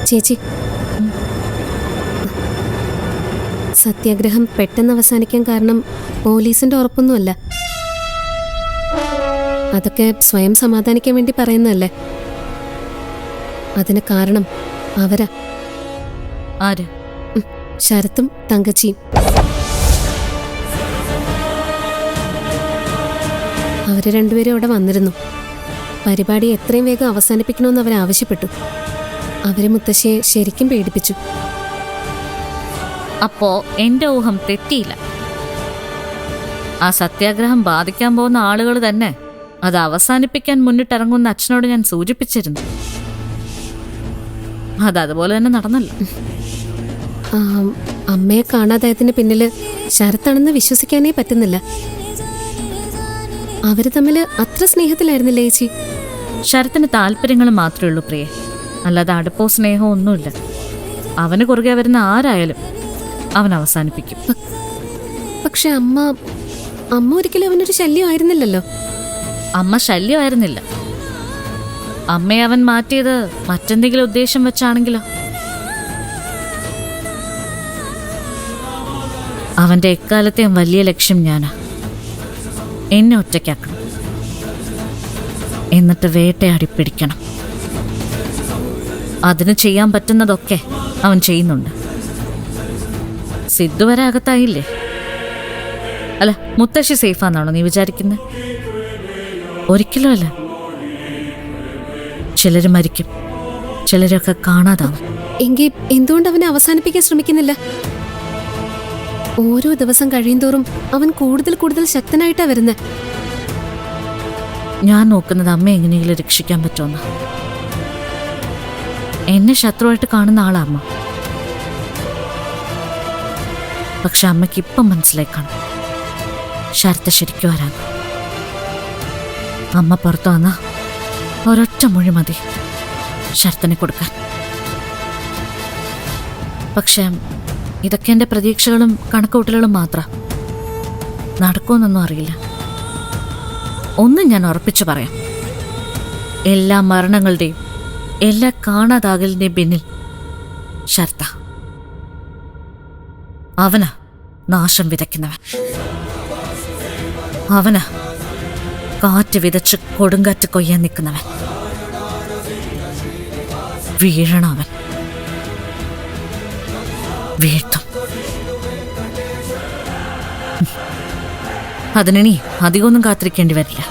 ചേച്ചി, സത്യാഗ്രഹം പെട്ടെന്ന് അവസാനിക്കാൻ കാരണം പോലീസിന്റെ ഉറപ്പൊന്നുമല്ല. അതൊക്കെ സ്വയം സമാധാനിക്കാൻ വേണ്ടി പറയുന്നതല്ലേ. അതിന് കാരണം അവരാ. ആര്? ശരത്തും തങ്കച്ചിയും. അവര് രണ്ടുപേരും അവിടെ വന്നിരുന്നു. പരിപാടി എത്രയും വേഗം അവസാനിപ്പിക്കണമെന്ന് അവരാവശ്യപ്പെട്ടു. അവര് മുത്തശ്ശിയെ ശരിക്കും പേടിപ്പിച്ചു. അപ്പോ എന്റെ ഊഹം തെറ്റിയില്ല. ആ സത്യാഗ്രഹം ബാധിക്കാൻ പോകുന്ന ആളുകൾ തന്നെ അത് അവസാനിപ്പിക്കാൻ മുന്നിട്ടിറങ്ങുന്ന അച്ഛനോട് ഞാൻ സൂചിപ്പിച്ചിരുന്നു. അതതുപോലെ തന്നെ നടന്നല്ലോ. അമ്മയെ കാണാതായതിന് പിന്നില് ശരത്താണെന്ന് വിശ്വസിക്കാനേ പറ്റുന്നില്ല. അവര് തമ്മിൽ അത്ര സ്നേഹത്തിലായിരുന്നില്ലേ ചേച്ചി? ശരത്തിന് താല്പര്യങ്ങൾ മാത്രമേ ഉള്ളൂ പ്രിയെ, അല്ലാതെ അടുപ്പോ സ്നേഹമോ ഒന്നുമില്ല. അവന് കുറുകെ വരുന്ന ആരായാലും അവൻ അവസാനിപ്പിക്കും. പക്ഷെ അമ്മ ഒരിക്കലും അവനൊരു ശല്യമായിരുന്നില്ലല്ലോ. അമ്മ ശല്യമായിരുന്നില്ല. അമ്മയെ അവൻ മാറ്റിയത് മറ്റെന്തെങ്കിലും ഉദ്ദേശം വെച്ചാണെങ്കിലോ? അവന്റെ എക്കാലത്തെയും വലിയ ലക്ഷ്യം ഞാനാ. എന്നെ ഒറ്റയ്ക്കാക്കണം, എന്നിട്ട് വേട്ടയാടി പിടിക്കണം. അതിന് ചെയ്യാൻ പറ്റുന്നതൊക്കെ അവൻ ചെയ്യുന്നുണ്ട്. സിദ്ധു വരെ അകത്തായില്ലേ? അല്ല, മുത്തശ്ശി സേഫാന്നാണോ നീ വിചാരിക്കുന്നത്? ഒരിക്കലും അല്ല. ചിലര് മരിക്കും, ചിലരൊക്കെ കാണാതാവും. എങ്കിൽ എന്തുകൊണ്ട് അവനെ അവസാനിപ്പിക്കാൻ ശ്രമിക്കുന്നില്ല? ഓരോ ദിവസം കഴിയുന്തോറും അവൻ കൂടുതൽ കൂടുതൽ ശക്തനായിട്ടാ വരുന്നത്. ഞാൻ നോക്കുന്നത് അമ്മ എങ്ങനെയെങ്കിലും രക്ഷിക്കാൻ പറ്റുമെന്ന്. എന്നെ ശത്രുവായിട്ട് കാണുന്ന ആളാ അമ്മ. പക്ഷെ അമ്മയ്ക്ക് ഇപ്പം മനസ്സിലായിക്കാണ് ശരത്ത് ശരിക്കും വരാന്ന്. അമ്മ പുറത്തു വന്ന ഒരൊറ്റ മൊഴി മതി ശരത്തിനെ കൊടുക്കാൻ. പക്ഷെ ഇതൊക്കെ എൻ്റെ പ്രതീക്ഷകളും കണക്കുകൂട്ടലുകളും മാത്രം. നടക്കുമെന്നൊന്നും അറിയില്ല. ഒന്നും ഞാൻ ഉറപ്പിച്ചു പറയാം, എല്ലാ മരണങ്ങളുടെയും എല്ലാ കാണാതാകലിന്റെയും പിന്നിൽ ശരത്ത. അവനാ നാശം വിതയ്ക്കുന്നവൻ. അവനാ കാറ്റ് വിതച്ച് കൊടുങ്കാറ്റ് കൊയ്യാൻ നിൽക്കുന്നവൻ. വീഴണം അവൻ, വീഴ്ത്തും. അതിനി അധികമൊന്നും കാത്തിരിക്കേണ്ടി വരില്ല.